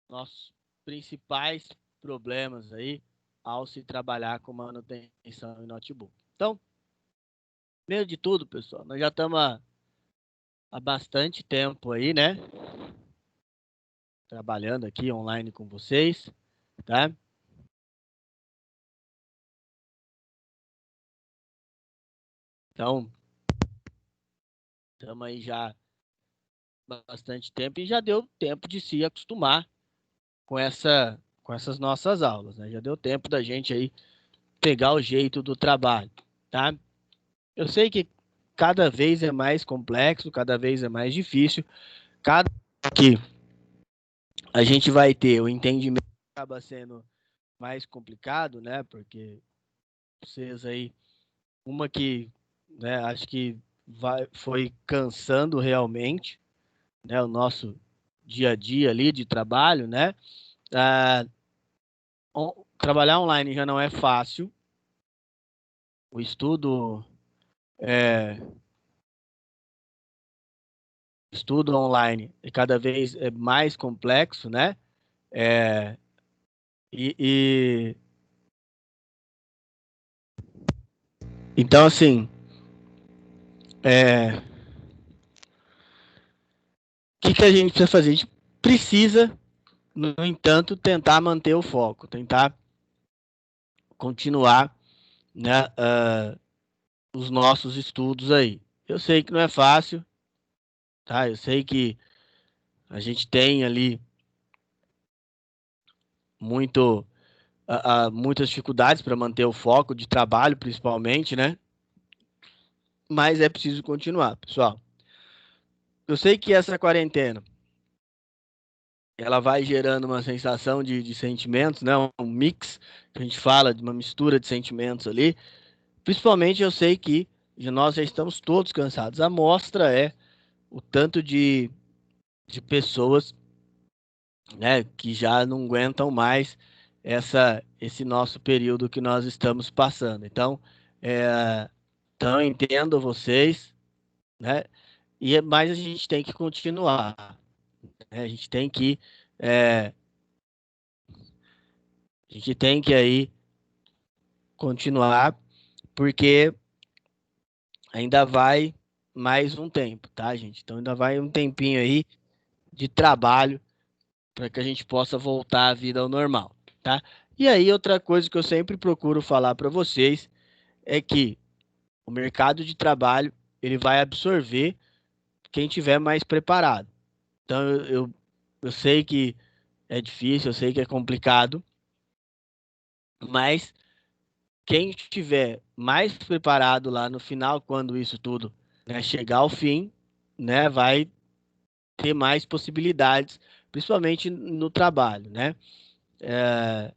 nossos principais problemas aí ao se trabalhar com manutenção em notebook. Então, primeiro de tudo, pessoal, nós já estamos há bastante tempo aí, né? Trabalhando aqui online com vocês, tá? Então, estamos aí já há bastante tempo e já deu tempo de se acostumar com essas nossas aulas, né? Já deu tempo da gente aí pegar o jeito do trabalho, tá? Eu sei que cada vez é mais complexo, cada vez é mais difícil, cada que a gente vai ter o entendimento acaba sendo mais complicado, né? Porque vocês aí, uma que, né, acho que foi cansando realmente, né, o nosso dia a dia ali de trabalho, né? Ah, trabalhar online já não é fácil. O estudo online é cada vez é mais complexo, né? É, e então assim, que a gente precisa fazer? A gente precisa, no entanto, tentar manter o foco, tentar continuar, né, os nossos estudos aí. Eu sei que não é fácil, tá? Eu sei que a gente tem ali muito, muitas dificuldades para manter o foco de trabalho, principalmente, né? Mas é preciso continuar, pessoal. Eu sei que essa quarentena ela vai gerando uma sensação de sentimentos, né? Um mix, que a gente fala de uma mistura de sentimentos ali. Principalmente eu sei que nós já estamos todos cansados. A mostra é o tanto de pessoas, né, que já não aguentam mais esse nosso período que nós estamos passando. Então, então eu entendo vocês, né? Mas a gente tem que continuar, né? É, a gente tem que aí continuar, porque ainda vai mais um tempo, tá, gente? Então ainda vai um tempinho aí de trabalho para que a gente possa voltar à vida ao normal, tá? E aí outra coisa que eu sempre procuro falar para vocês é que o mercado de trabalho ele vai absorver quem tiver mais preparado. Então eu sei que é difícil, eu sei que é complicado, mas quem estiver mais preparado lá no final, quando isso tudo, né, chegar ao fim, né, vai ter mais possibilidades, principalmente no trabalho, né? É,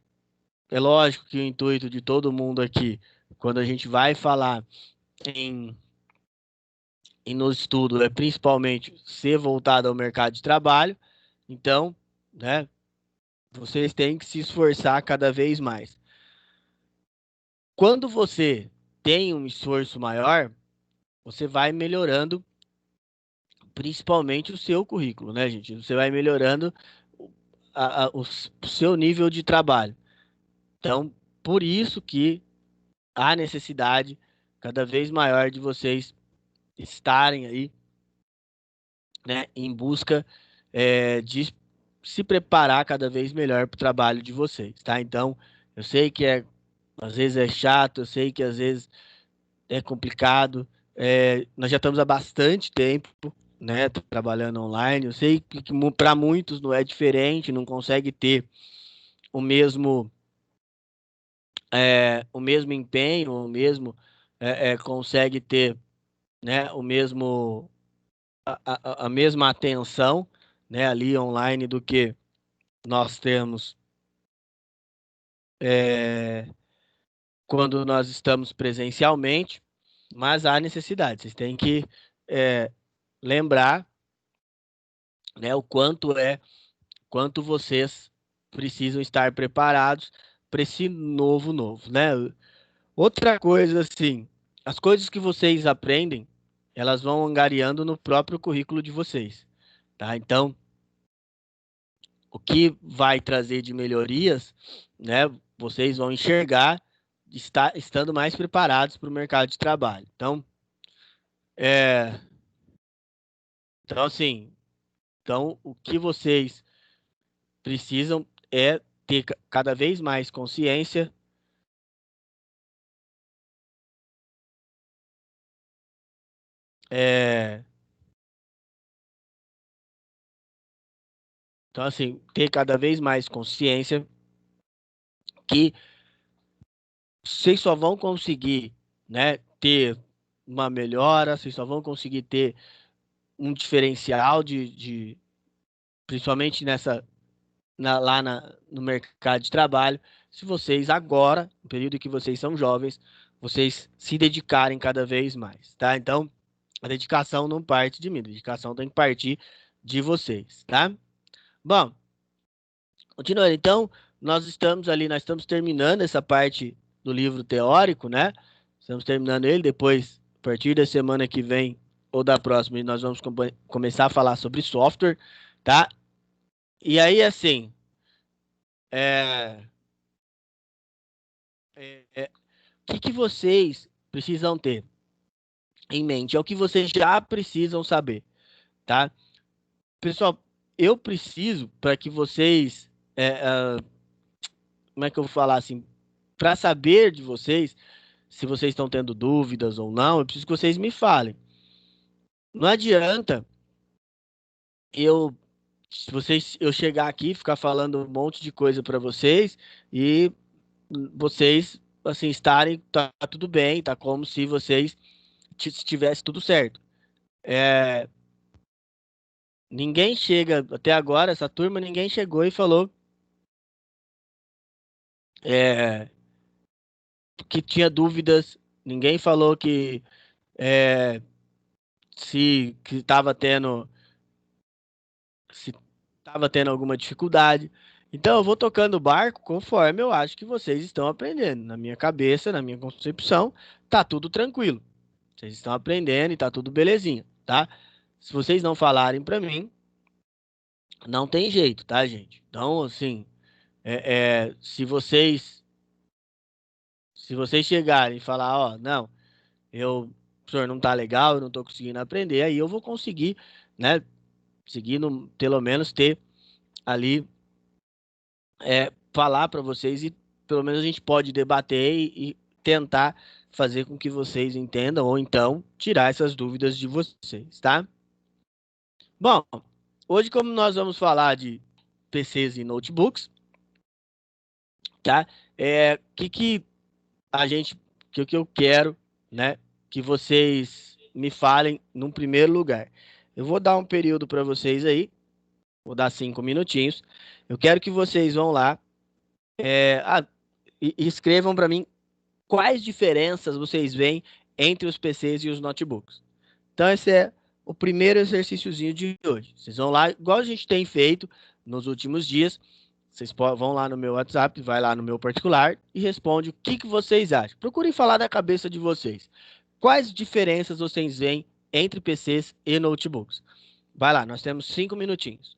é lógico que o intuito de todo mundo aqui, quando a gente vai falar em, no estudo, é principalmente ser voltado ao mercado de trabalho. Então, né, vocês têm que se esforçar cada vez mais. Quando você tem um esforço maior, você vai melhorando principalmente o seu currículo, né, gente? Você vai melhorando o seu nível de trabalho. Então, por isso que há necessidade cada vez maior de vocês estarem aí, né, em busca de se preparar cada vez melhor para o trabalho de vocês, tá? Então, eu sei que às vezes é chato, eu sei que às vezes é complicado, nós já estamos há bastante tempo, né, trabalhando online, eu sei que para muitos não é diferente, não consegue ter o mesmo, o mesmo empenho, o mesmo, consegue ter, né, o mesmo a mesma atenção, né, ali online do que nós temos quando nós estamos presencialmente, mas há necessidade. Vocês têm que lembrar, né, quanto vocês precisam estar preparados para esse novo, né? Outra coisa, assim, as coisas que vocês aprendem, elas vão angariando no próprio currículo de vocês, tá? Então, o que vai trazer de melhorias, né? Vocês vão enxergar estando mais preparados para o mercado de trabalho. É, então, assim, o que vocês precisam é ter cada vez mais consciência. É, então, assim, ter cada vez mais consciência que vocês só vão conseguir, né, ter uma melhora, vocês só vão conseguir ter um diferencial principalmente no mercado de trabalho, se vocês agora, no período em que vocês são jovens, vocês se dedicarem cada vez mais, tá? Então, a dedicação não parte de mim, a dedicação tem que partir de vocês, tá? Bom, continuando, então, nós estamos terminando essa parte do livro teórico, né? Estamos terminando ele, depois, a partir da semana que vem ou da próxima, nós vamos começar a falar sobre software, tá? E aí, assim, é, o que que vocês precisam ter em mente? É o que vocês já precisam saber, tá? Pessoal, eu preciso para que vocês, como é que eu vou falar assim, para saber de vocês se vocês estão tendo dúvidas ou não, eu preciso que vocês me falem. Não adianta eu, se vocês, eu chegar aqui e ficar falando um monte de coisa para vocês e vocês, assim, estarem, tá tudo bem, tá como se vocês tivesse tudo certo. É, ninguém chega, até agora, essa turma, ninguém chegou e falou é, que tinha dúvidas, ninguém falou é, se que se estava tendo alguma dificuldade. Então, eu vou tocando o barco conforme eu acho que vocês estão aprendendo. Na minha cabeça, na minha concepção, tá tudo tranquilo. Vocês estão aprendendo e tá tudo belezinha, tá? Se vocês não falarem para mim, não tem jeito, tá, gente? Então, assim, se vocês chegarem e falar, ó, não, o senhor não tá legal, eu não tô conseguindo aprender, aí eu vou conseguir, né, seguindo, pelo menos ter ali, falar para vocês e pelo menos a gente pode debater e tentar fazer com que vocês entendam ou então tirar essas dúvidas de vocês, tá? Bom, hoje como nós vamos falar de PCs e notebooks, tá? Que a gente, que eu quero, né, que vocês me falem num primeiro lugar. Eu vou dar um período para vocês aí, vou dar 5 minutinhos. Eu quero que vocês vão lá, é, ah, e escrevam para mim quais diferenças vocês veem entre os PCs e os notebooks. Então, esse é o primeiro exercíciozinho de hoje. Vocês vão lá, igual a gente tem feito nos últimos dias. Vocês vão lá no meu WhatsApp, vai lá no meu particular e responde o que que vocês acham. Procurem falar da cabeça de vocês. Quais diferenças vocês veem entre PCs e notebooks? Vai lá, nós temos 5 minutinhos.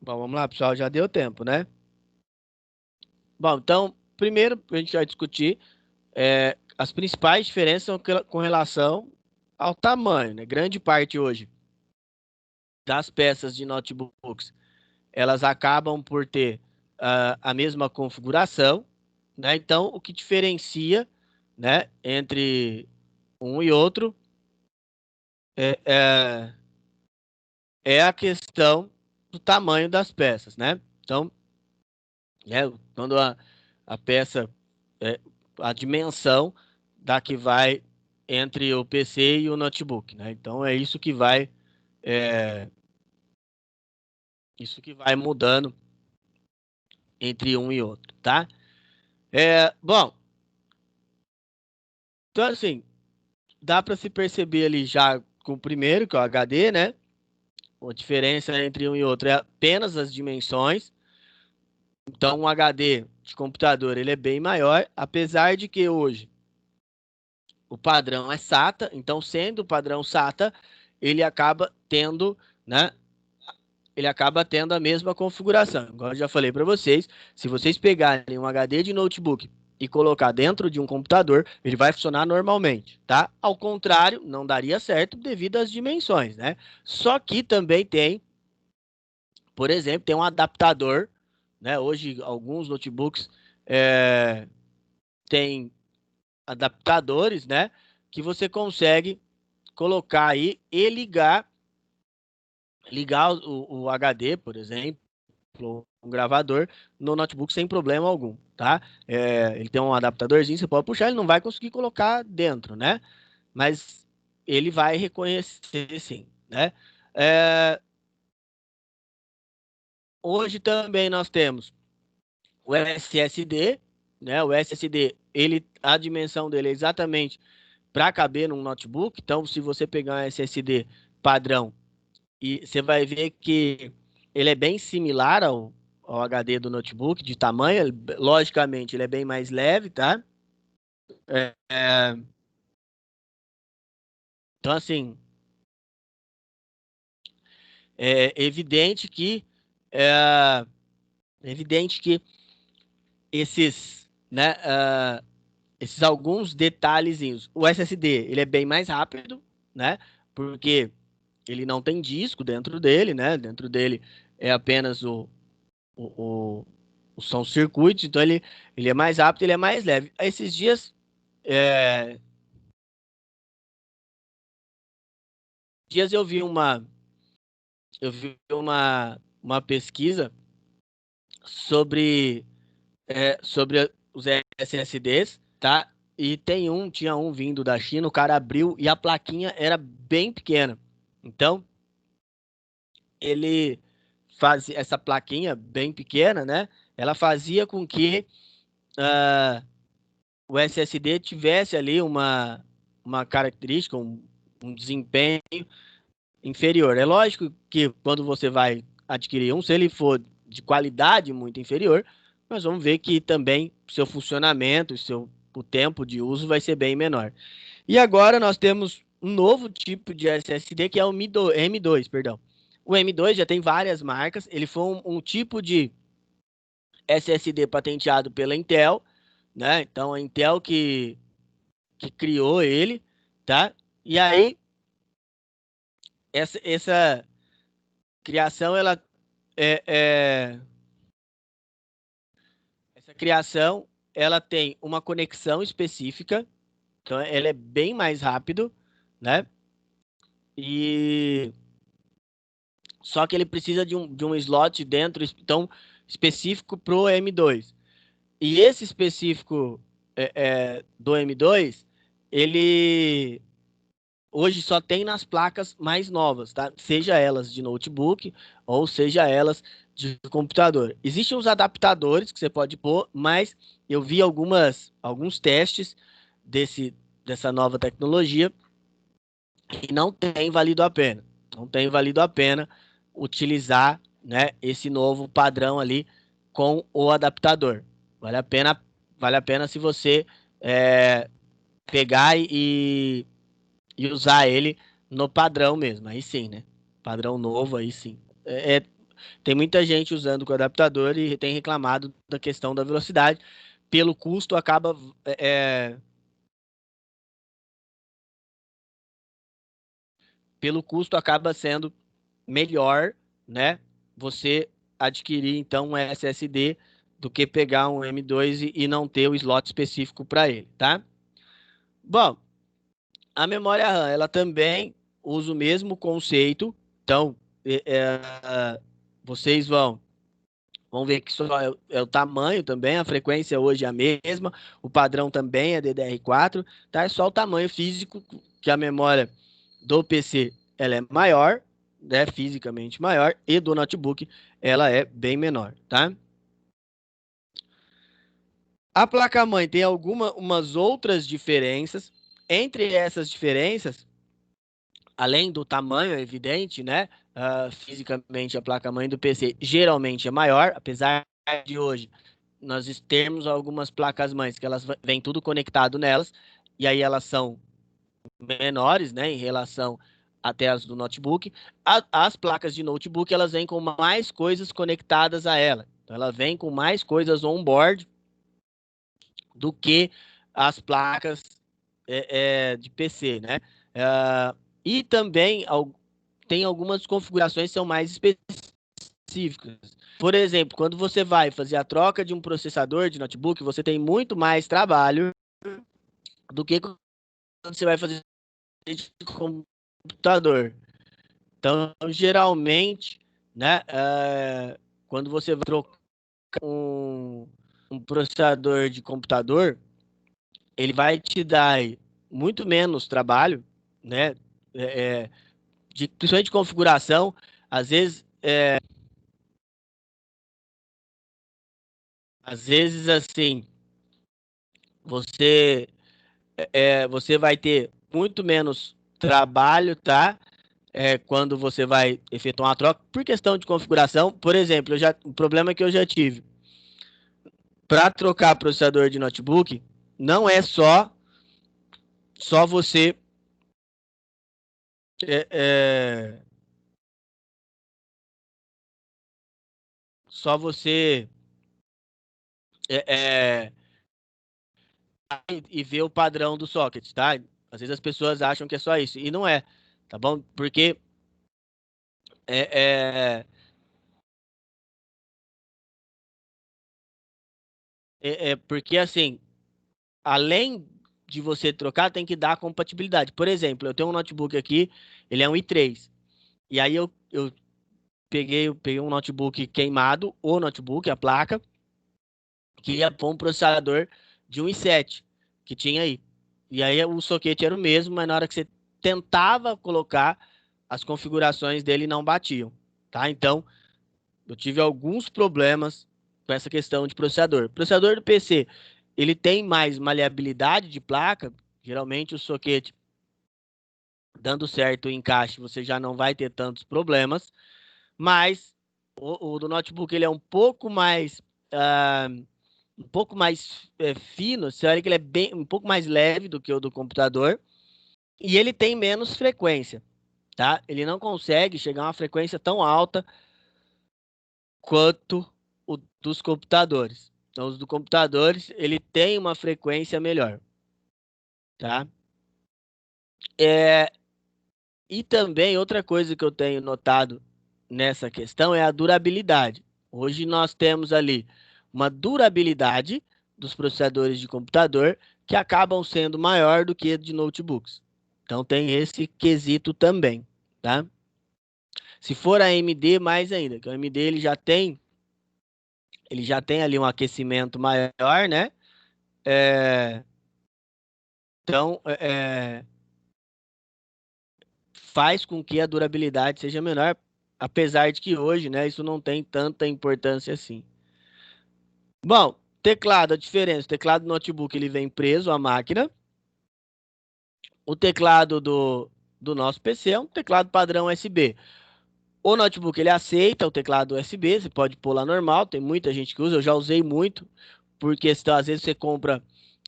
Bom, vamos lá, pessoal, já deu tempo, né? Bom, então, primeiro a gente vai discutir as principais diferenças com relação ao tamanho, né? Grande parte hoje das peças de notebooks, elas acabam por ter a mesma configuração, né? Então, o que diferencia, né, entre um e outro é, é, é a questão do tamanho das peças, né? Então, né, quando a peça, é, a dimensão da que vai entre o PC e o notebook, né? Então, é é, isso que vai mudando entre um e outro, tá? Bom, então assim, dá para se perceber ali já com o primeiro, que é o HD, né? A diferença entre um e outro é apenas as dimensões. Então, um HD de computador ele é bem maior, apesar de que hoje o padrão é SATA. Então, sendo o padrão SATA, ele acaba tendo, né? Ele acaba tendo a mesma configuração. Igual eu já falei para vocês, se vocês pegarem um HD de notebook e colocar dentro de um computador, ele vai funcionar normalmente, tá? Ao contrário, não daria certo devido às dimensões, né? Só que também tem, por exemplo, tem um adaptador, né? Hoje alguns notebooks é, têm adaptadores, né? Que você consegue colocar aí e ligar o HD, por exemplo, um gravador no notebook sem problema algum, tá? Ele tem um adaptadorzinho, você pode puxar, ele não vai conseguir colocar dentro, né? Mas ele vai reconhecer sim, né? É, hoje também nós temos o SSD, né? O SSD, a dimensão dele é exatamente para caber num notebook. Então, se você pegar um SSD padrão, e você vai ver que ele é bem similar ao HD do notebook, de tamanho. Logicamente, ele é bem mais leve, tá? É, é, então, assim, é evidente que é evidente que né, esses alguns detalhezinhos. O SSD, ele é bem mais rápido, né? Porque ele não tem disco dentro dele, né? Dentro dele é apenas o, o são circuitos, então ele é mais rápido, ele é mais leve. Esses é, dias eu vi uma pesquisa sobre, sobre os SSDs, tá? E tinha um vindo da China, o cara abriu e a plaquinha era bem pequena. Então, ele fazia essa plaquinha bem pequena, né? Ela fazia com que ah, o SSD tivesse ali uma característica, um desempenho inferior. É lógico que quando você vai adquirir um, se ele for de qualidade muito inferior, nós vamos ver que também o seu funcionamento, o tempo de uso vai ser bem menor. E agora nós temos um novo tipo de SSD que é o M2, perdão. O M2 já tem várias marcas, ele foi um tipo de SSD patenteado pela Intel, né? Então a Intel que criou ele, tá? E aí essa criação é, é, essa criação ela tem uma conexão específica, então ela é bem mais rápido, né? E só que ele precisa de um slot dentro, então específico pro M2. E esse específico do M2, ele hoje só tem nas placas mais novas, tá? Seja elas de notebook ou seja elas de computador. Existem uns adaptadores que você pode pôr, mas eu vi alguns testes dessa nova tecnologia e não tem valido a pena. Não tem valido a pena utilizar, né, esse novo padrão ali com o adaptador. Vale a pena se você é, pegar e usar ele no padrão mesmo. Aí sim, né? Padrão novo, aí sim. Tem muita gente usando com adaptador e tem reclamado da questão da velocidade. Pelo custo, pelo custo acaba sendo melhor, né? Você adquirir então um SSD do que pegar um M2 e não ter o slot específico para ele, tá? Bom, a memória RAM, ela também usa o mesmo conceito. Então, vocês vão ver que só é o tamanho também, a frequência hoje é a mesma, o padrão também é DDR4, tá? É só o tamanho físico que a memória do PC ela é maior, né? Fisicamente maior, e do notebook ela é bem menor, tá? A placa-mãe tem umas outras diferenças. Entre essas diferenças, além do tamanho, é evidente, né? Fisicamente, a placa-mãe do PC geralmente é maior, apesar de hoje nós termos algumas placas-mães que elas vêm tudo conectado nelas, e aí elas são menores, né, em relação até as do notebook. As placas de notebook, elas vêm com mais coisas conectadas a ela. Então, ela vem com mais coisas on-board do que as placas de PC, né? E também tem algumas configurações que são mais específicas. Por exemplo, quando você vai fazer a troca de um processador de notebook, você tem muito mais trabalho do que quando você vai fazer de computador. Então, geralmente, né, quando você vai trocar um processador de computador, ele vai te dar muito menos trabalho, né? Principalmente de configuração, às vezes, assim, você você vai ter muito menos trabalho, tá? Quando você vai efetuar uma troca, por questão de configuração, por exemplo, o problema que eu já tive para trocar processador de notebook, não é só você é, é, só você é, é, e ver o padrão do socket, tá? Às vezes as pessoas acham que é só isso, e não é, tá bom? Porque é, é, porque assim, além de você trocar, tem que dar compatibilidade. Por exemplo, eu tenho um notebook aqui, ele é um i3. E aí eu peguei um notebook queimado, o notebook, a placa, que ia pôr um processador de um i7 que tinha aí. E aí o socket era o mesmo, mas na hora que você tentava colocar, as configurações dele não batiam, tá? Então, eu tive alguns problemas com essa questão de processador. O processador do PC, ele tem mais maleabilidade de placa, geralmente o socket dando certo o encaixe, você já não vai ter tantos problemas, mas o do notebook ele é um pouco mais fino, você olha que ele é bem, um pouco mais leve do que o do computador, e ele tem menos frequência, tá? Ele não consegue chegar a uma frequência tão alta quanto o dos computadores. Então, os do computadores, ele tem uma frequência melhor, tá? É, e também outra coisa que eu tenho notado nessa questão é a durabilidade. Hoje nós temos ali uma durabilidade dos processadores de computador que acabam sendo maior do que de notebooks. Então tem esse quesito também, tá? Se for a AMD, mais ainda, que o AMD ele já tem ali um aquecimento maior, né? É, então faz com que a durabilidade seja menor, apesar de que hoje, né, isso não tem tanta importância assim. Bom, teclado, a diferença, o teclado do notebook ele vem preso à máquina, o teclado do nosso PC é um teclado padrão USB. O notebook ele aceita o teclado USB, você pode pôr lá normal, tem muita gente que usa, eu já usei muito, porque às vezes você compra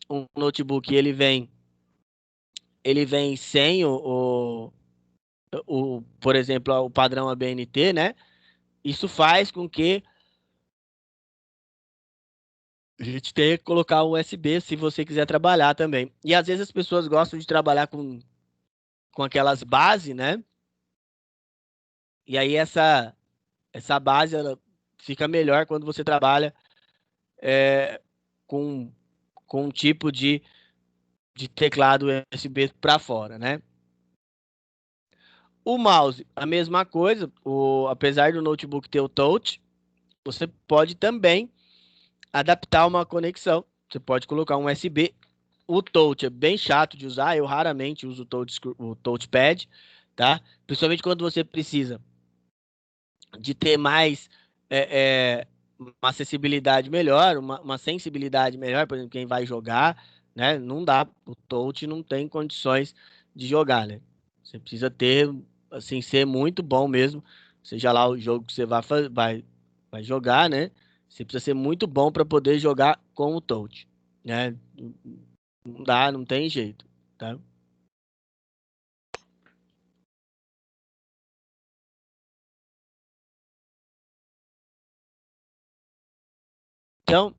um notebook e ele vem sem por exemplo, o padrão ABNT, né? isso faz com que a gente tenha que colocar o USB se você quiser trabalhar também. E às vezes as pessoas gostam de trabalhar com aquelas bases, né? E aí essa base ela fica melhor quando você trabalha é, com, com um tipo de teclado USB para fora, né? O mouse, a mesma coisa. Apesar do notebook ter o touch, você pode também adaptar uma conexão. Você pode colocar um USB. O touch é bem chato de usar. Eu raramente uso o touchpad, tá? Principalmente quando você precisa de ter mais é, é, uma acessibilidade melhor, uma sensibilidade melhor, por exemplo, quem vai jogar, né? Não dá, o touch não tem condições de jogar, né? Você precisa ter, assim, ser muito bom mesmo, seja lá o jogo que você vai jogar, né? Você precisa ser muito bom para poder jogar com o touch, né? Não dá, não tem jeito, tá? Então,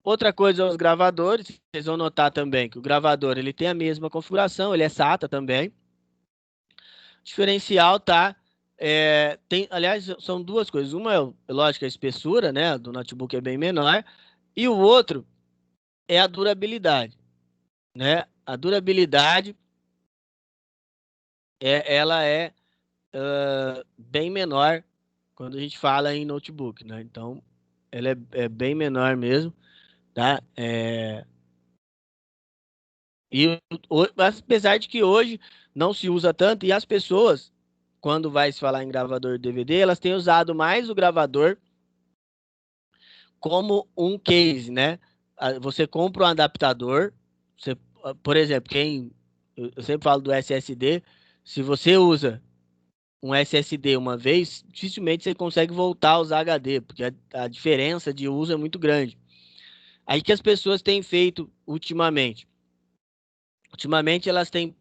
outra coisa, os gravadores, vocês vão notar também que o gravador ele tem a mesma configuração, ele é SATA também. O diferencial tá, aliás, são duas coisas. Uma é, lógico, a espessura, né, do notebook é bem menor, e o outro é a durabilidade, né? A durabilidade ela é bem menor quando a gente fala em notebook, né? Então, ela é bem menor mesmo, tá? Apesar de que hoje não se usa tanto, e as pessoas, quando vai se falar em gravador DVD, elas têm usado mais o gravador como um case, né? Você compra um adaptador, você, por exemplo, eu sempre falo do SSD, se você usa um SSD uma vez, dificilmente você consegue voltar a usar HD, porque a diferença de uso é muito grande. Aí que as pessoas têm feito ultimamente? Ultimamente elas têm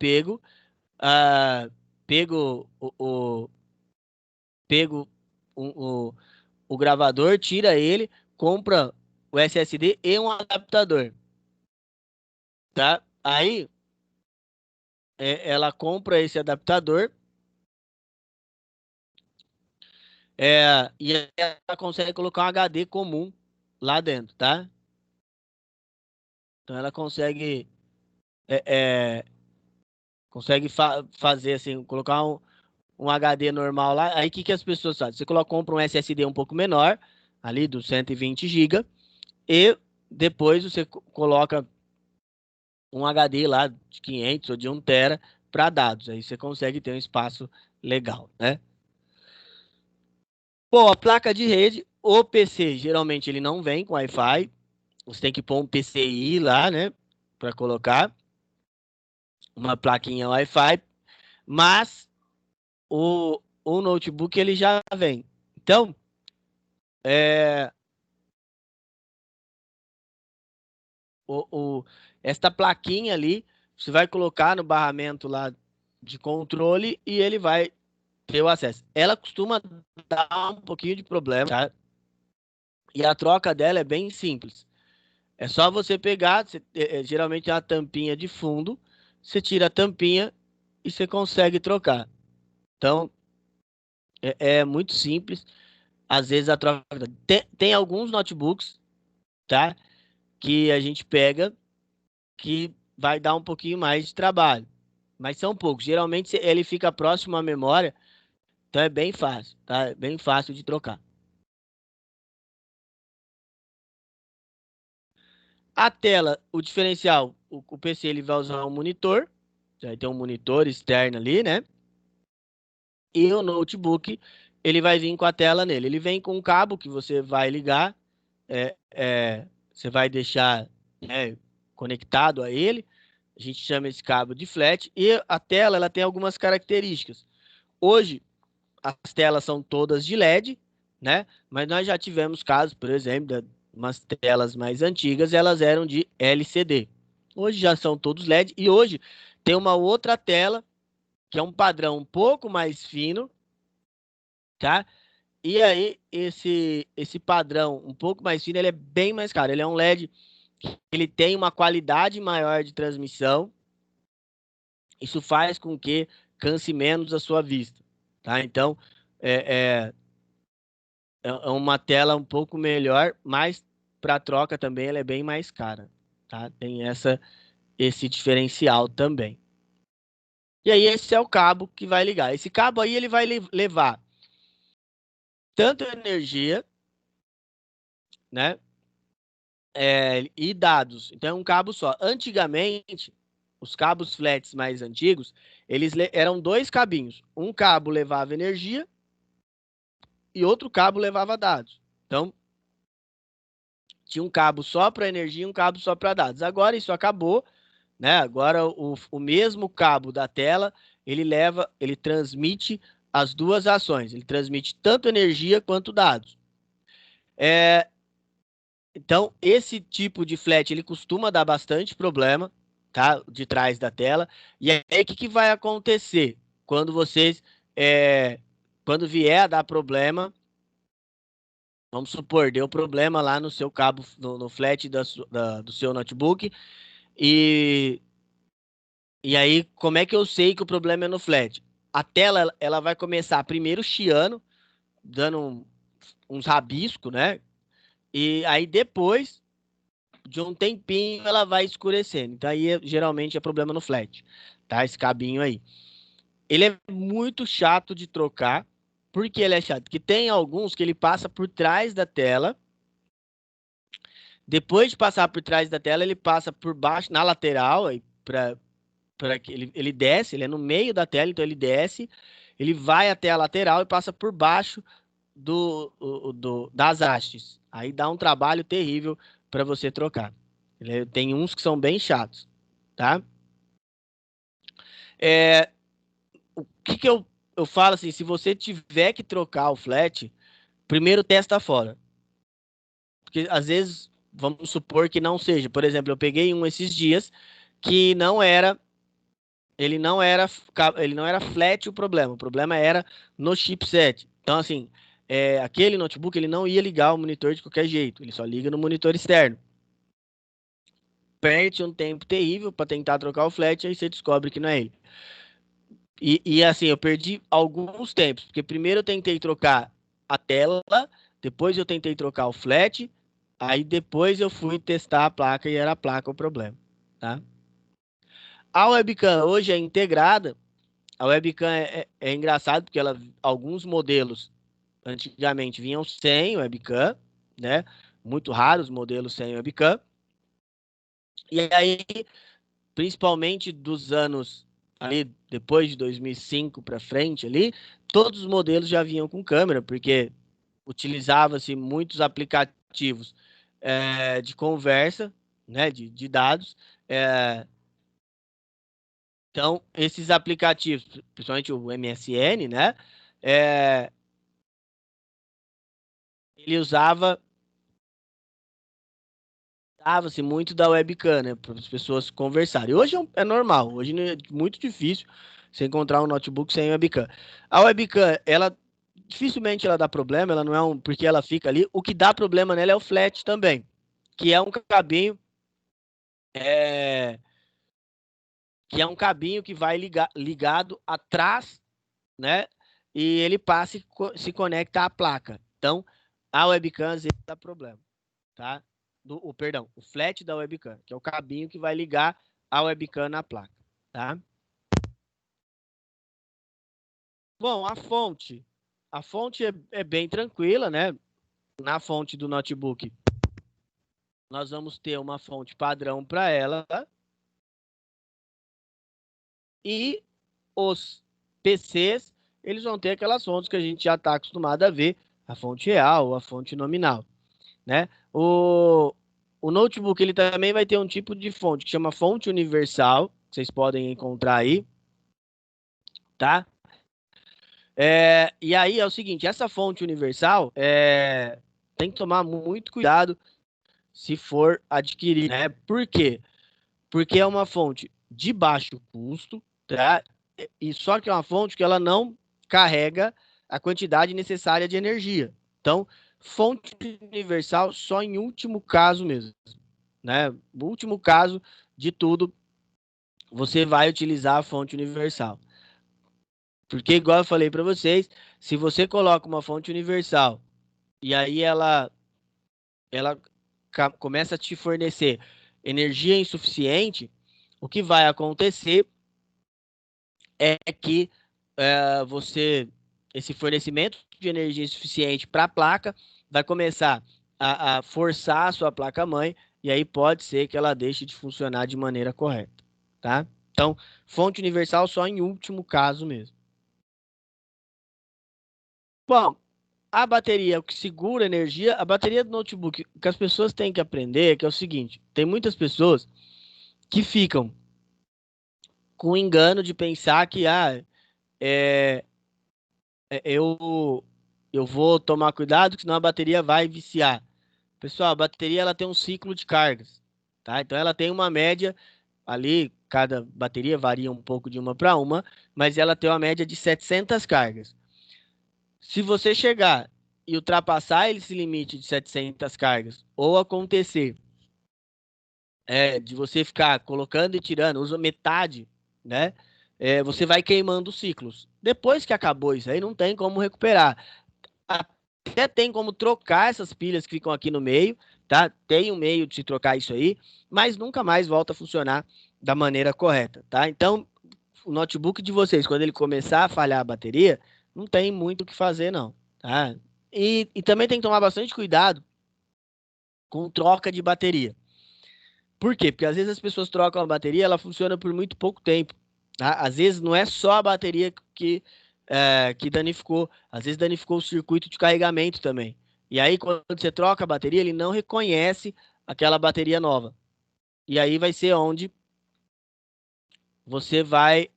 ah, pego pego o, o gravador, tira ele, compra o SSD e um adaptador, tá? Aí ela compra esse adaptador e ela consegue colocar um HD comum lá dentro, tá? Então ela é, é, consegue fazer assim, colocar um HD normal lá. Aí o que as pessoas fazem? Você compra um SSD um pouco menor, ali dos 120 GB, e depois você coloca um HD lá de 500 ou de 1 tera para dados. Aí você consegue ter um espaço legal, né? Bom, a placa de rede, o PC, geralmente ele não vem com Wi-Fi. Você tem que pôr um PCI lá, né? Para colocar uma plaquinha Wi-Fi. Mas o notebook ele já vem. Então, é, o, o, esta plaquinha ali, você vai colocar no barramento lá de controle e ele vai ter o acesso. Ela costuma dar um pouquinho de problema, tá? E a troca dela é bem simples. É só você pegar, geralmente é uma tampinha de fundo, você tira a tampinha e você consegue trocar. Então, é muito simples. Às vezes a troca. Tem alguns notebooks, tá? Que a gente pega que vai dar um pouquinho mais de trabalho. Mas são poucos. Geralmente ele fica próximo à memória, então é bem fácil, tá? É bem fácil de trocar. A tela, o diferencial, o PC ele vai usar um monitor, vai ter um monitor externo ali, né? E o notebook, ele vai vir com a tela nele. Ele vem com um cabo que você vai ligar, você vai deixar, né, conectado a ele. A gente chama esse cabo de flat. E a tela, ela tem algumas características. Hoje, as telas são todas de LED, né? Mas nós já tivemos casos, por exemplo, de umas telas mais antigas, elas eram de LCD. Hoje já são todos LED e hoje tem uma outra tela que é um padrão um pouco mais fino, tá? E aí esse padrão um pouco mais fino, ele é bem mais caro. Ele é um LED que ele tem uma qualidade maior de transmissão. Isso faz com que canse menos a sua vista, tá? Então é, é uma tela um pouco melhor, mas para troca também ela é bem mais cara, tá? Tem esse diferencial também. E aí esse é o cabo que vai ligar. Esse cabo aí ele vai levar tanto energia, né? E dados. Então é um cabo só. Antigamente, os cabos flats mais antigos, eram dois cabinhos. Um cabo levava energia e outro cabo levava dados. Então, tinha um cabo só para energia e um cabo só para dados. Agora isso acabou, né? Agora o mesmo cabo da tela, ele transmite as duas ações. Ele transmite tanto energia quanto dados. Então, esse tipo de flat, ele costuma dar bastante problema, tá? De trás da tela. E aí, o que vai acontecer quando vocês, é, quando vier a dar problema, vamos supor, deu problema lá no seu cabo, no flat do seu notebook, e, e aí, como é que eu sei que o problema é no flat? A tela, ela vai começar primeiro chiando, dando uns rabiscos, né? E aí, depois de um tempinho, ela vai escurecendo. Então, aí, geralmente, é problema no flat, tá? Esse cabinho aí. Ele é muito chato de trocar. Por que ele é chato? Porque tem alguns que ele passa por trás da tela. Depois de passar por trás da tela, ele passa por baixo, na lateral, para que ele desce, ele é no meio da tela, então ele desce, ele vai até a lateral e passa por baixo das hastes. Aí dá um trabalho terrível para você trocar. Tem uns que são bem chatos, tá? É, o que eu falo assim, se você tiver que trocar o flat, primeiro testa fora. Porque às vezes, vamos supor que não seja. Por exemplo, eu peguei um esses dias que não era, ele não era flat o problema era no chipset. Então, assim, aquele notebook ele não ia ligar o monitor de qualquer jeito, ele só liga no monitor externo. Perde um tempo terrível para tentar trocar o flat, aí você descobre que não é ele. E assim, eu perdi alguns tempos, porque primeiro eu tentei trocar a tela, depois eu tentei trocar o flat, aí depois eu fui testar a placa e era a placa o problema, tá? A webcam hoje é integrada. A webcam é engraçado porque alguns modelos antigamente vinham sem webcam, né? Muito raros modelos sem webcam. E aí, principalmente dos anos ali depois de 2005 para frente ali, todos os modelos já vinham com câmera, porque utilizava-se muitos aplicativos de conversa, né? De dados. É, então, esses aplicativos, principalmente o MSN, né? É, ele usava-se muito da webcam, né? Para as pessoas conversarem. Hoje é normal, hoje é muito difícil você encontrar um notebook sem webcam. A webcam, ela dificilmente ela dá problema, ela não é porque ela fica ali. O que dá problema nela é o flat também, que é um cabinho, é, que vai ligado atrás, né? E ele passa e se conecta à placa. Então, a webcam às vezes dá problema, tá? Perdão, o flat da webcam, que é o cabinho que vai ligar a webcam na placa, tá? Bom, a fonte é bem tranquila, né? Na fonte do notebook, nós vamos ter uma fonte padrão para ela e os PCs, eles vão ter aquelas fontes que a gente já está acostumado a ver, a fonte real, a fonte nominal, né? O notebook ele também vai ter um tipo de fonte que chama fonte universal, que vocês podem encontrar aí, tá? E aí é o seguinte, essa fonte universal tem que tomar muito cuidado se for adquirir, né? Por quê? porque é uma fonte de baixo custo, tá? E só que é uma fonte que ela não carrega a quantidade necessária de energia. Então, fonte universal só em último caso mesmo, né? No último caso de tudo, você vai utilizar a fonte universal. Porque, igual eu falei para vocês, se você coloca uma fonte universal e aí ela começa a te fornecer energia insuficiente, o que vai acontecer é que esse fornecimento de energia insuficiente para a placa vai começar a forçar a sua placa-mãe e aí pode ser que ela deixe de funcionar de maneira correta, tá? Então, fonte universal só em último caso mesmo. Bom, a bateria, o que segura a energia, a bateria do notebook, o que as pessoas têm que aprender é que é o seguinte, tem muitas pessoas que ficam com o engano de pensar que é, eu vou tomar cuidado, que senão a bateria vai viciar. Pessoal, a bateria ela tem um ciclo de cargas, tá? Então ela tem uma média ali, cada bateria varia um pouco de uma para uma, mas ela tem uma média de 700 cargas. Se você chegar e ultrapassar esse limite de 700 cargas, ou acontecer de você ficar colocando e tirando, usa metade, né? Você vai queimando os ciclos. Depois que acabou isso aí, não tem como recuperar. Até tem como trocar essas pilhas que ficam aqui no meio, tá? Tem um meio de se trocar isso aí, mas nunca mais volta a funcionar da maneira correta, tá? Então, o notebook de vocês, quando ele começar a falhar a bateria, não tem muito o que fazer, não, tá? E também tem que tomar bastante cuidado com troca de bateria. Por quê? Porque às vezes as pessoas trocam a bateria, ela funciona por muito pouco tempo, tá? Às vezes não é só a bateria que danificou, às vezes danificou o circuito de carregamento também. E aí, quando você troca a bateria, ele não reconhece aquela bateria nova. E aí vai ser onde você vai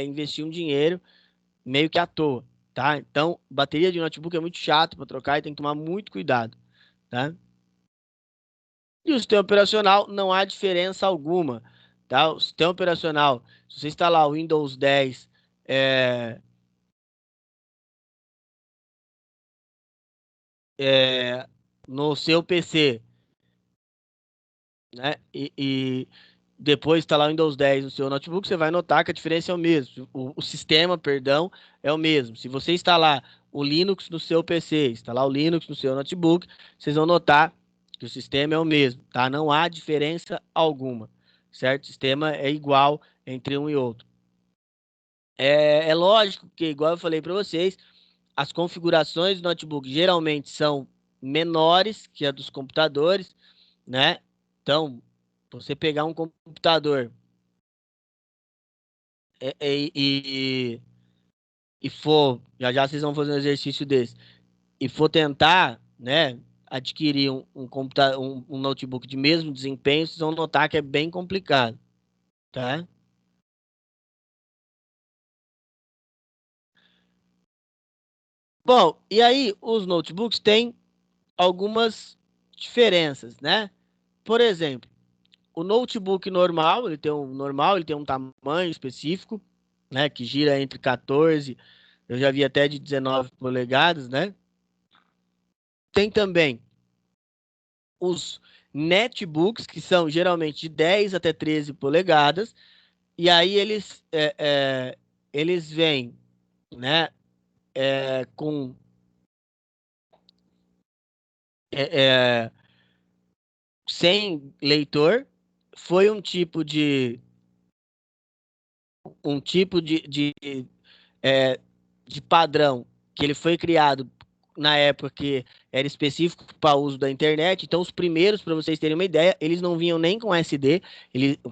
investir um dinheiro meio que à toa, tá? Então, bateria de notebook é muito chato para trocar e tem que tomar muito cuidado, tá? E o sistema operacional não há diferença alguma, tá? O sistema operacional, se você instalar o Windows 10 é, é, no seu PC, né? E depois instalar o Windows 10 no seu notebook, você vai notar que a diferença é o mesmo. O sistema, perdão, é o mesmo. Se você instalar o Linux no seu PC, instalar o Linux no seu notebook, vocês vão notar que o sistema é o mesmo, tá? Não há diferença alguma, certo? O sistema é igual entre um e outro. É lógico que, igual eu falei para vocês, as configurações do notebook geralmente são menores que a dos computadores, né? Então, você pegar um computador é, é, e, e for, já já vocês vão fazer um exercício desse, e for tentar, né, adquirir um computador, um notebook de mesmo desempenho, vocês vão notar que é bem complicado, tá? Bom, e aí os notebooks têm algumas diferenças, né? Por exemplo, o notebook normal, ele tem um tamanho específico, né, que gira entre 14, eu já vi até de 19 polegadas, né? Tem também os netbooks, que são geralmente de 10 até 13 polegadas, e aí eles vêm, né, com é, é, sem leitor. Foi um tipo é, de padrão que ele foi criado na época que era específico para uso da internet. Então, os primeiros, para vocês terem uma ideia, eles não vinham nem com SD,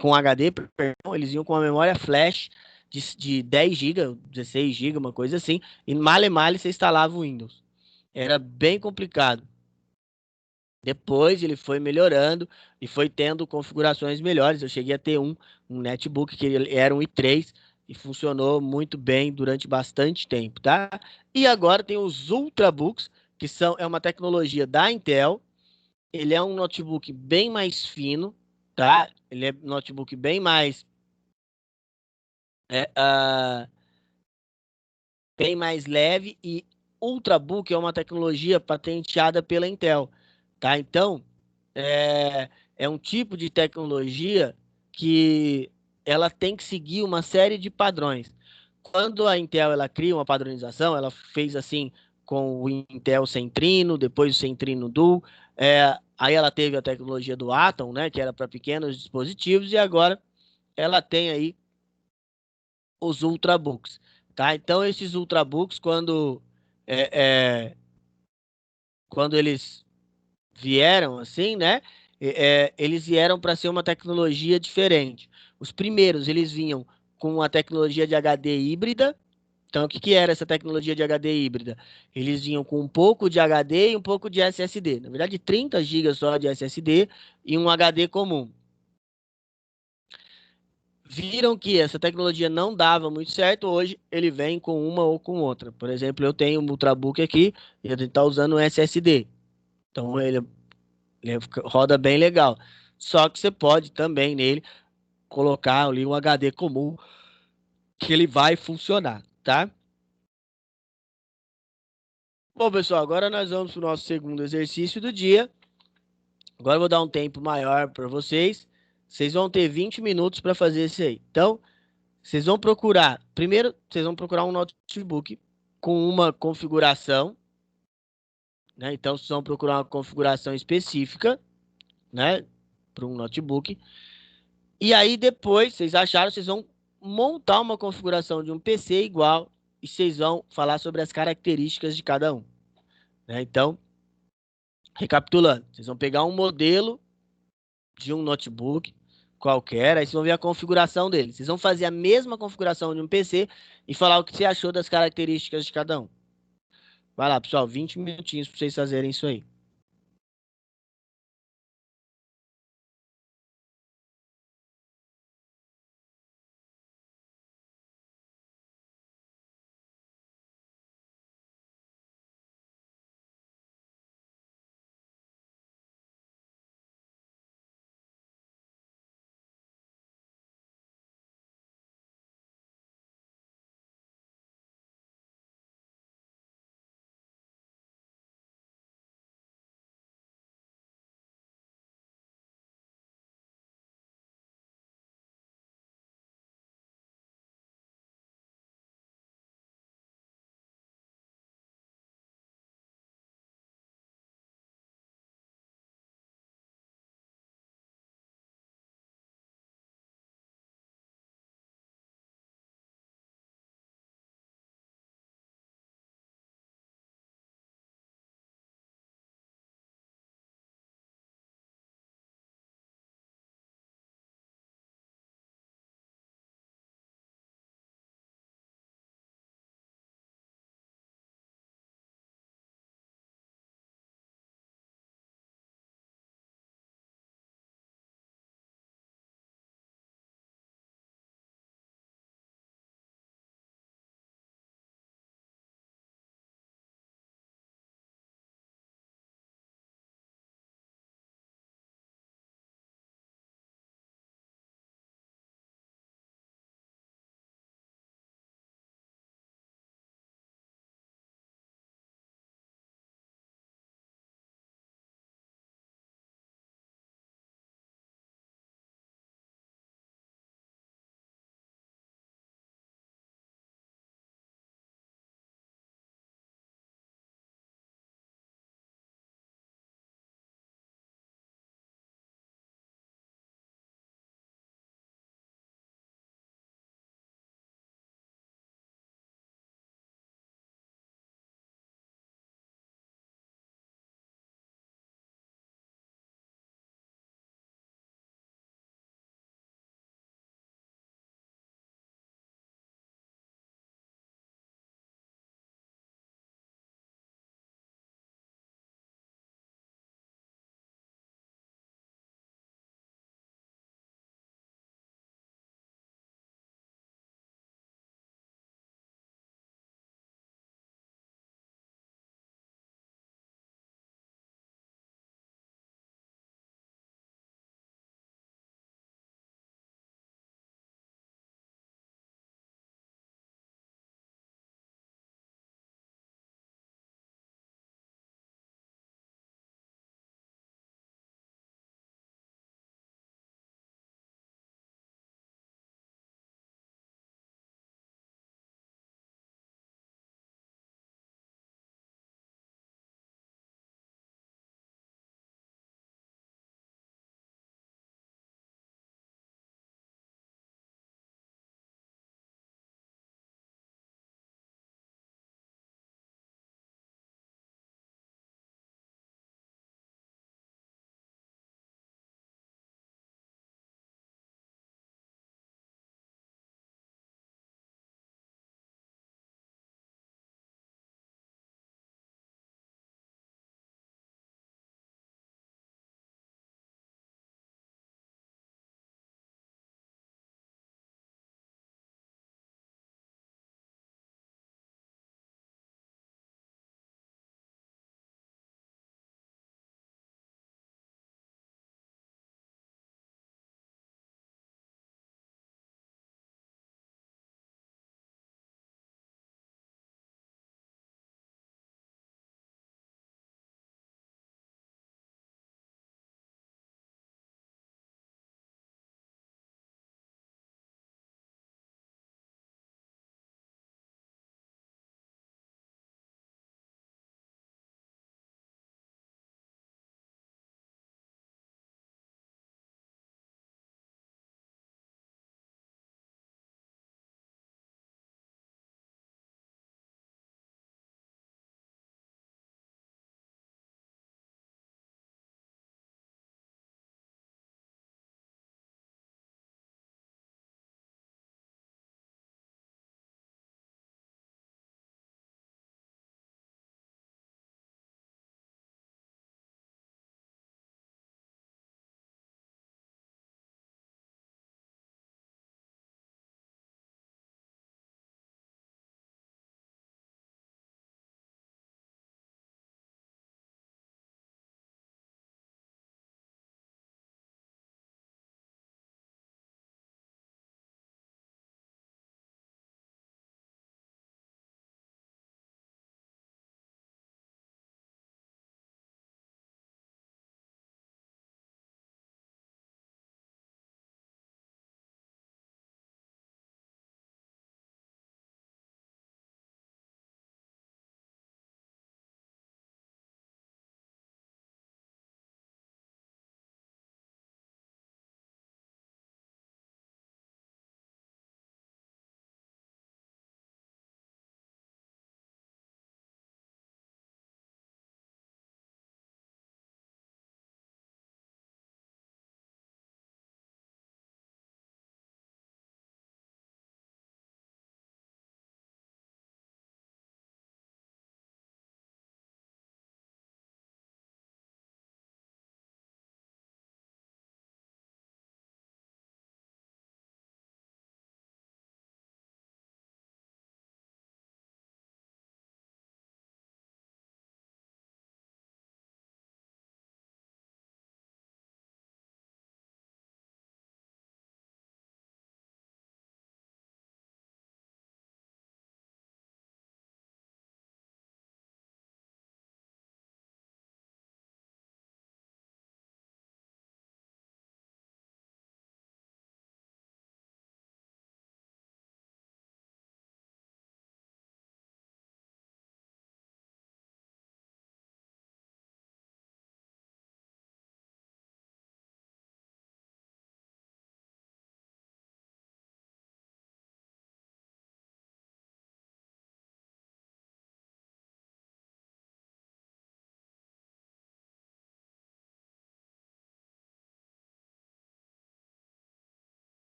com HD, perdão, eles vinham com uma memória flash de 10 GB, 16 GB, uma coisa assim, e male male você instalava o Windows. Era bem complicado. Depois ele foi melhorando e foi tendo configurações melhores. Eu cheguei a ter um netbook que ele era um i3 e funcionou muito bem durante bastante tempo, tá? E agora tem os Ultrabooks, é uma tecnologia da Intel. Ele é um notebook bem mais fino, tá? Ele é um notebook bem mais é, bem mais leve e Ultrabook é uma tecnologia patenteada pela Intel, tá? Então, é um tipo de tecnologia que ela tem que seguir uma série de padrões. Quando a Intel ela cria uma padronização, ela fez assim com o Intel Centrino, depois o Centrino Duo, aí ela teve a tecnologia do Atom, né, que era para pequenos dispositivos, e agora ela tem aí os Ultrabooks, tá? Então esses Ultrabooks, quando eles vieram assim, né? Eles vieram para ser uma tecnologia diferente. Os primeiros, eles vinham com a tecnologia de HD híbrida. Então, o que que era essa tecnologia de HD híbrida? Eles vinham com um pouco de HD e um pouco de SSD. Na verdade, 30 GB só de SSD e um HD comum. Viram que essa tecnologia não dava muito certo, hoje ele vem com uma ou com outra. Por exemplo, eu tenho um Ultrabook aqui e ele está usando um SSD. Então roda bem legal. Só que você pode também nele colocar ali um HD comum que ele vai funcionar, tá? Bom, pessoal, agora nós vamos para o nosso segundo exercício do dia. Agora eu vou dar um tempo maior para vocês. Vocês vão ter 20 minutos para fazer isso aí. Então, vocês vão procurar. Primeiro, vocês vão procurar um notebook com uma configuração, né? Então, vocês vão procurar uma configuração específica, né? Para um notebook. E aí, depois, vocês acharam, vocês vão montar uma configuração de um PC igual e vocês vão falar sobre as características de cada um, né? Então, recapitulando, vocês vão pegar um modelo de um notebook qualquer, aí vocês vão ver a configuração dele. Vocês vão fazer a mesma configuração de um PC e falar o que você achou das características de cada um. Vai lá, pessoal, 20 minutinhos para vocês fazerem isso aí.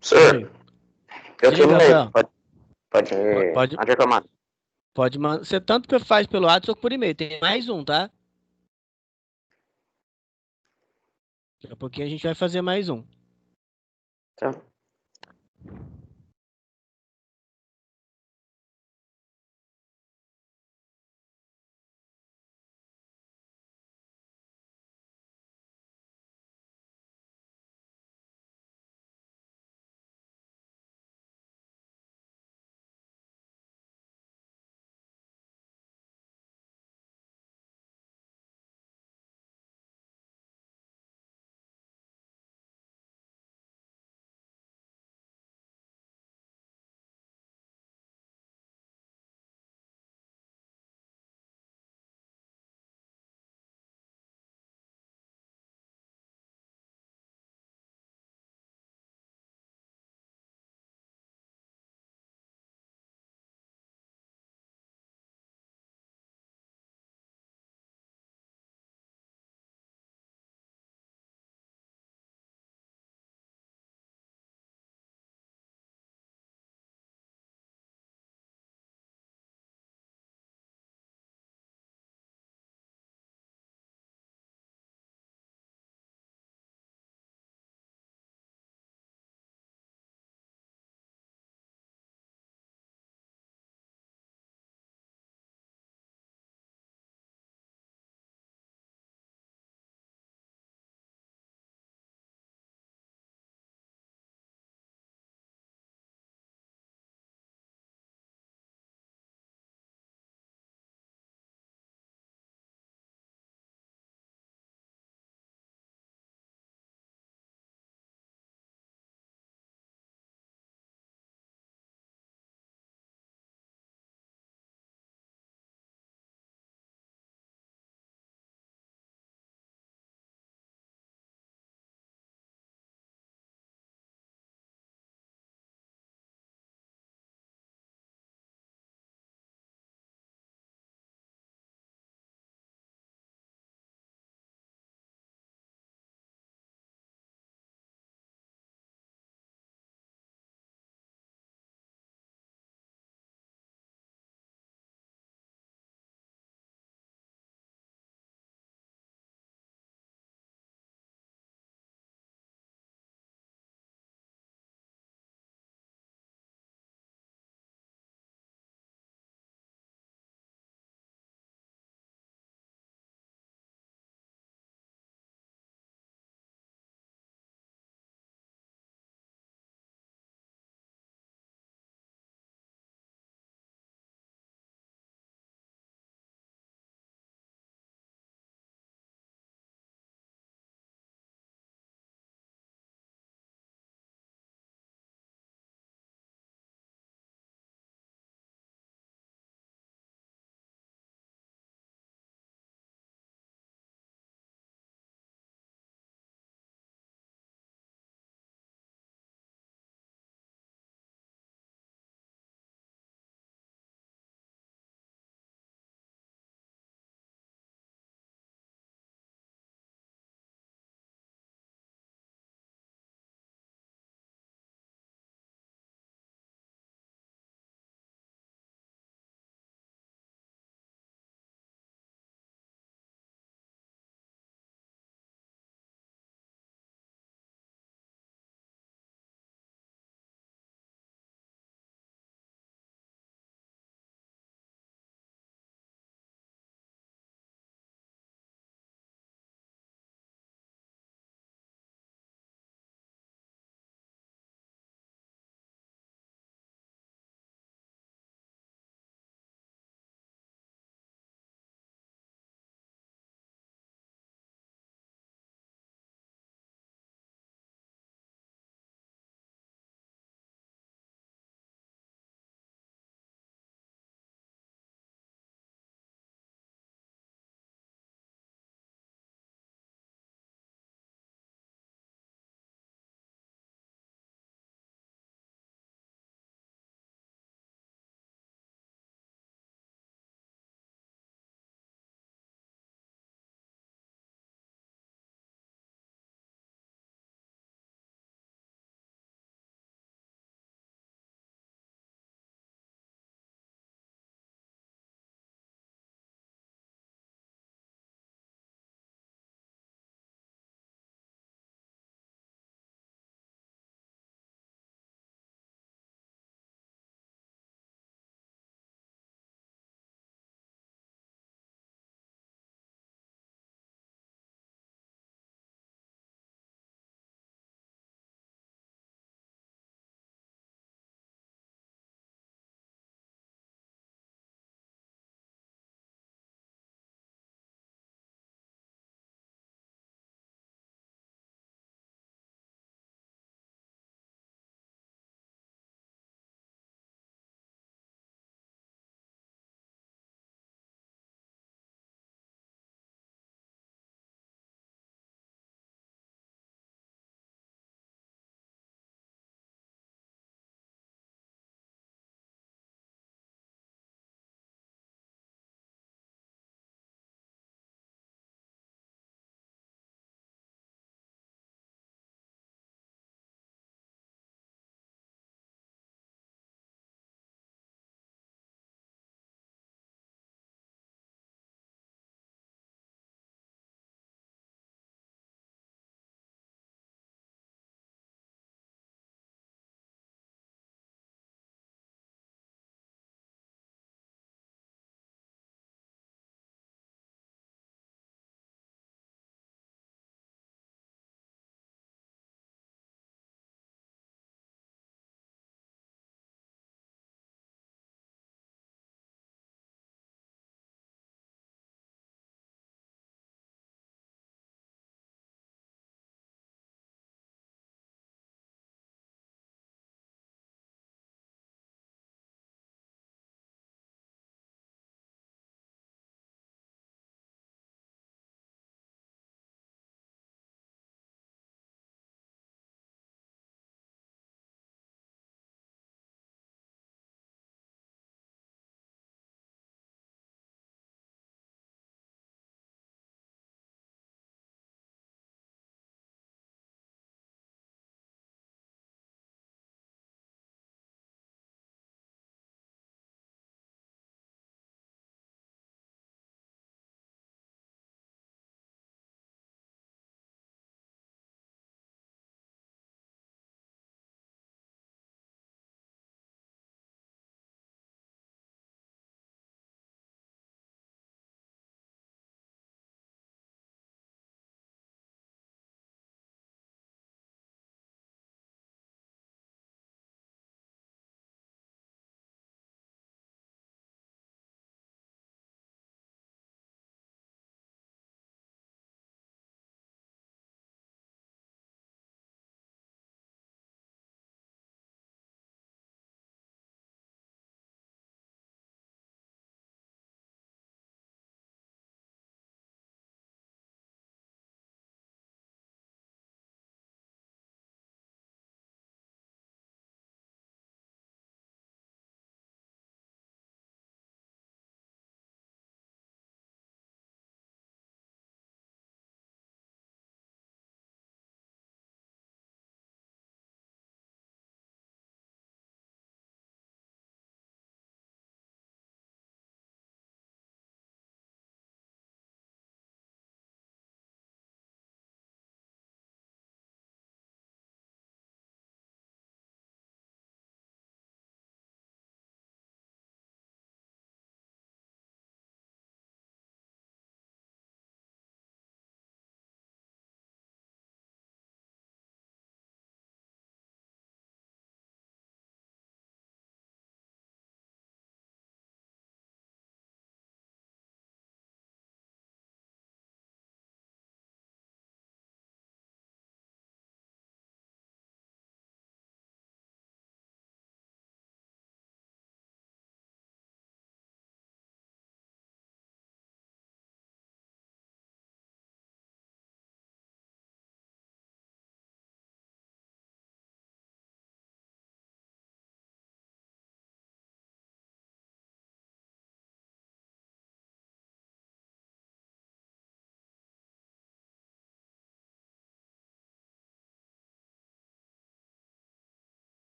Senhor, eu tô Diga, no meio. Rafael. Pode, Pode, pode reclamar. pode mandar. Você tanto faz pelo WhatsApp ou por e-mail. Tem mais um, tá? Daqui a pouquinho a gente vai fazer mais um. Tá.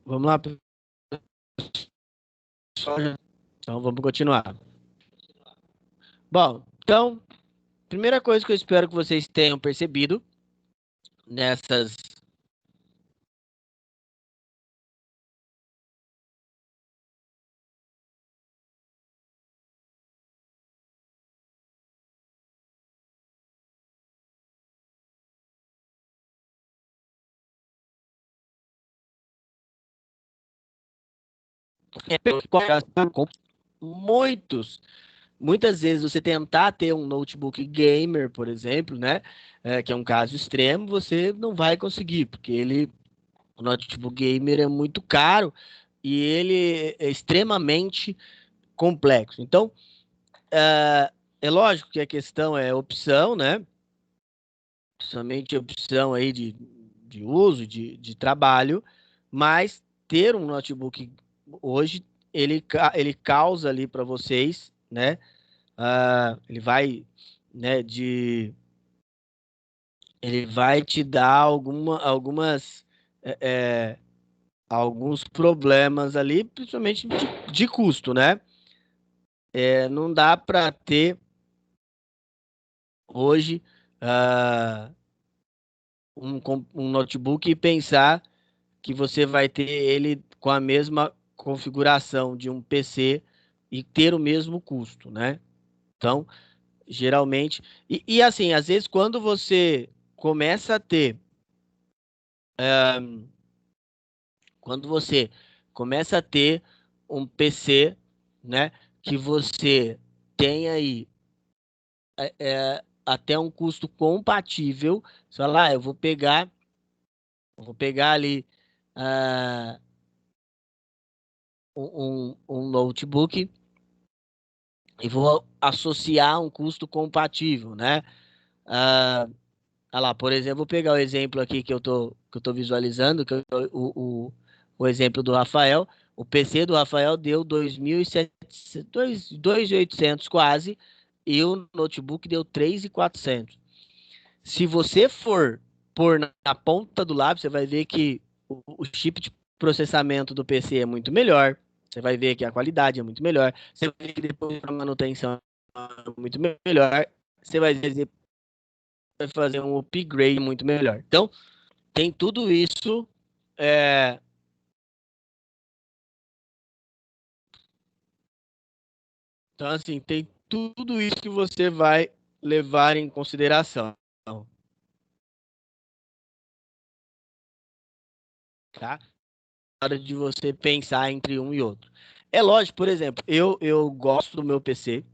Vamos lá, pessoal. Então, vamos continuar. Bom, então, primeira coisa que eu espero que vocês tenham percebido nessas muitas vezes você tentar ter um notebook gamer, por exemplo, né, que é um caso extremo, você não vai conseguir, porque o notebook gamer é muito caro e ele é extremamente complexo. Então, é lógico que a questão é opção, né? Somente opção aí de uso, de trabalho, mas ter um notebook hoje, ele causa ali para vocês, né? Ele vai, né, ele vai te dar é, é, alguns problemas ali, principalmente de custo, né? Não dá para ter hoje ah, um notebook e pensar que você vai ter ele com a mesma configuração de um PC e ter o mesmo custo, né? Então, geralmente. E assim, às vezes, quando você começa a ter. Quando você começa a ter um PC, né? Que você tem aí até um custo compatível. Você fala, eu vou pegar ali ah, um notebook e vou associar um custo compatível, né? Ah, lá, por exemplo, vou pegar o exemplo aqui que eu tô visualizando, que é o exemplo do Rafael. O PC do Rafael deu 2.800 quase, e o notebook deu 3.400. Se você for pôr na ponta do lápis, você vai ver que o chip de processamento do PC é muito melhor. Você vai ver que a qualidade é muito melhor. Você vai ver que depois a manutenção é muito melhor. Você vai fazer um upgrade muito melhor. Então, tem tudo isso. é, Então, assim, tem tudo isso que você vai levar em consideração, tá? Na hora de você pensar entre um e outro. É lógico, por exemplo, eu gosto do meu PC.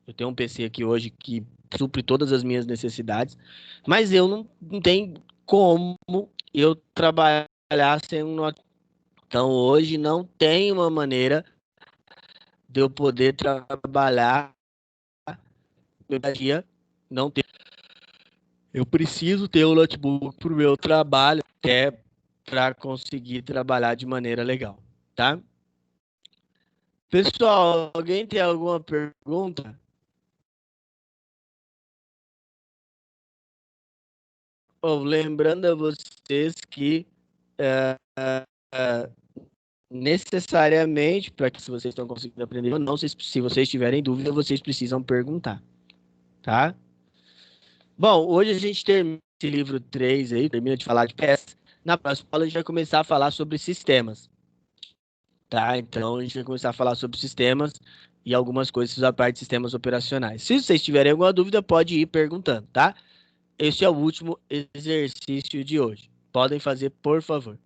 Eu tenho um PC aqui hoje que supre todas as minhas necessidades, mas eu não tenho como eu trabalhar sem um notebook. Então, hoje não tem uma maneira de eu poder trabalhar meu dia a dia, não ter. Eu preciso ter um notebook para o meu trabalho, até para conseguir trabalhar de maneira legal, tá? Pessoal, alguém tem alguma pergunta? Oh, lembrando a vocês que necessariamente, para que se vocês estão conseguindo aprender ou não, se vocês tiverem dúvida, vocês precisam perguntar, tá? Bom, hoje a gente termina esse livro 3 aí, termina de falar de peças. Na próxima aula a gente vai começar a falar sobre sistemas, tá? Então a gente vai começar a falar sobre sistemas e algumas coisas da parte de sistemas operacionais. Se vocês tiverem alguma dúvida, pode ir perguntando, tá? Esse é o último exercício de hoje. Podem fazer, por favor.